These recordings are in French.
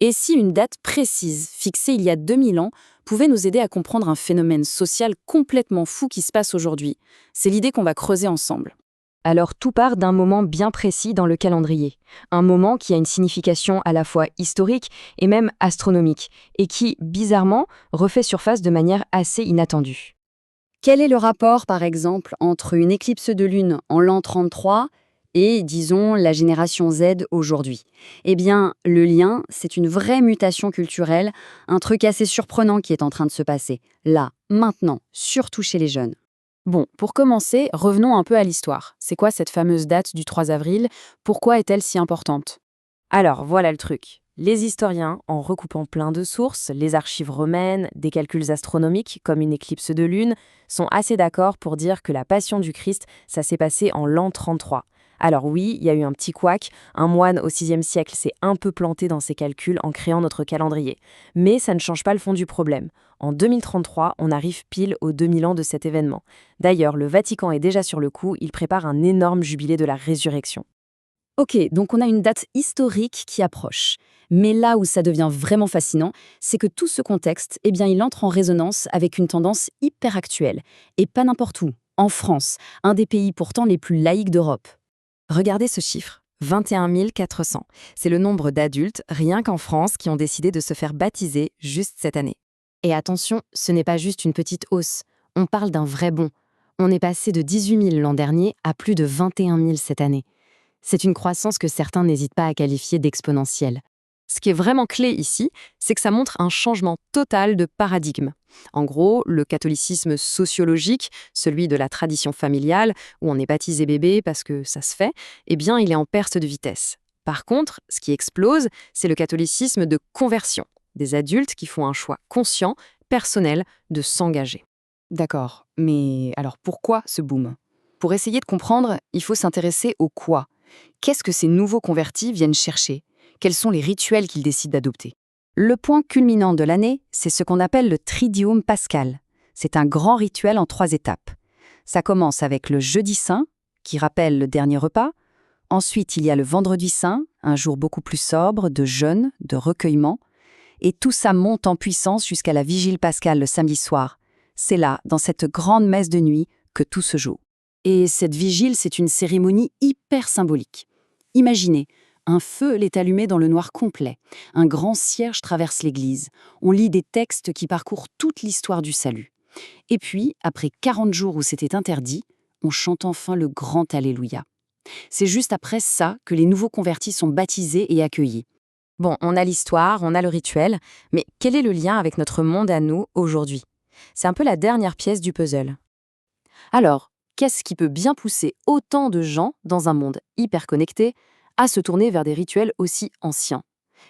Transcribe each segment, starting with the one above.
Et si une date précise, fixée il y a 2000 ans, pouvait nous aider à comprendre un phénomène social complètement fou qui se passe aujourd'hui? C'est l'idée qu'on va creuser ensemble. Alors tout part d'un moment bien précis dans le calendrier. Un moment qui a une signification à la fois historique et même astronomique, et qui, bizarrement, refait surface de manière assez inattendue. Quel est le rapport, par exemple, entre une éclipse de lune en l'an 33 et, disons, la génération Z aujourd'hui? Eh bien, le lien, c'est une vraie mutation culturelle, un truc assez surprenant qui est en train de se passer, là, maintenant, surtout chez les jeunes. Bon, pour commencer, revenons un peu à l'histoire. C'est quoi cette fameuse date du 3 avril? Pourquoi est-elle si importante? Alors voilà le truc. Les historiens, en recoupant plein de sources, les archives romaines, des calculs astronomiques comme une éclipse de lune, sont assez d'accord pour dire que la Passion du Christ, ça s'est passé en l'an 33. Alors oui, il y a eu un petit couac, un moine au VIe siècle s'est un peu planté dans ses calculs en créant notre calendrier. Mais ça ne change pas le fond du problème. En 2033, on arrive pile aux 2000 ans de cet événement. D'ailleurs, le Vatican est déjà sur le coup, il prépare un énorme jubilé de la résurrection. Ok, donc on a une date historique qui approche. Mais là où ça devient vraiment fascinant, c'est que tout ce contexte, eh bien, il entre en résonance avec une tendance hyper actuelle. Et pas n'importe où, en France, un des pays pourtant les plus laïques d'Europe. Regardez ce chiffre, 21 400. C'est le nombre d'adultes, rien qu'en France, qui ont décidé de se faire baptiser juste cette année. Et attention, ce n'est pas juste une petite hausse. On parle d'un vrai bond. On est passé de 18 000 l'an dernier à plus de 21 000 cette année. C'est une croissance que certains n'hésitent pas à qualifier d'exponentielle. Ce qui est vraiment clé ici, c'est que ça montre un changement total de paradigme. En gros, le catholicisme sociologique, celui de la tradition familiale, où on est baptisé bébé parce que ça se fait, eh bien, il est en perte de vitesse. Par contre, ce qui explose, c'est le catholicisme de conversion, des adultes qui font un choix conscient, personnel, de s'engager. D'accord, mais alors pourquoi ce boom? Pour essayer de comprendre, il faut s'intéresser au quoi. Qu'est-ce que ces nouveaux convertis viennent chercher? Quels sont les rituels qu'ils décident d'adopter? Le point culminant de l'année, c'est ce qu'on appelle le Triduum pascal. C'est un grand rituel en 3 étapes. Ça commence avec le jeudi saint, qui rappelle le dernier repas. Ensuite, il y a le vendredi saint, un jour beaucoup plus sobre, de jeûne, de recueillement. Et tout ça monte en puissance jusqu'à la vigile pascale le samedi soir. C'est là, dans cette grande messe de nuit, que tout se joue. Et cette vigile, c'est une cérémonie hyper symbolique. Imaginez, un feu est allumé dans le noir complet. Un grand cierge traverse l'église. On lit des textes qui parcourent toute l'histoire du salut. Et puis, après 40 jours où c'était interdit, on chante enfin le grand Alléluia. C'est juste après ça que les nouveaux convertis sont baptisés et accueillis. Bon, on a l'histoire, on a le rituel, mais quel est le lien avec notre monde à nous aujourd'hui? C'est un peu la dernière pièce du puzzle. Alors, qu'est-ce qui peut bien pousser autant de gens, dans un monde hyper connecté, à se tourner vers des rituels aussi anciens?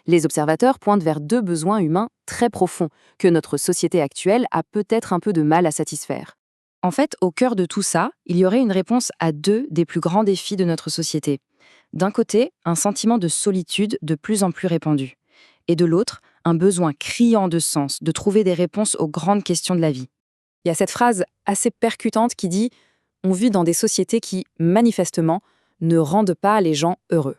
Les observateurs pointent vers 2 besoins humains très profonds que notre société actuelle a peut-être un peu de mal à satisfaire. En fait, au cœur de tout ça, il y aurait une réponse à 2 des plus grands défis de notre société. D'un côté, un sentiment de solitude de plus en plus répandu. Et de l'autre, un besoin criant de sens, de trouver des réponses aux grandes questions de la vie. Il y a cette phrase assez percutante qui dit « On vit dans des sociétés qui, manifestement, ne rendent pas les gens heureux ».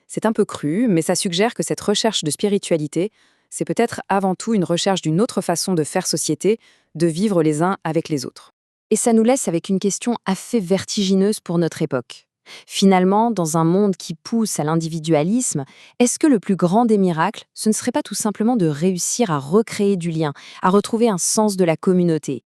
C'est un peu cru, mais ça suggère que cette recherche de spiritualité, c'est peut-être avant tout une recherche d'une autre façon de faire société, de vivre les uns avec les autres. Et ça nous laisse avec une question assez vertigineuse pour notre époque. Finalement, dans un monde qui pousse à l'individualisme, est-ce que le plus grand des miracles, ce ne serait pas tout simplement de réussir à recréer du lien, à retrouver un sens de la communauté?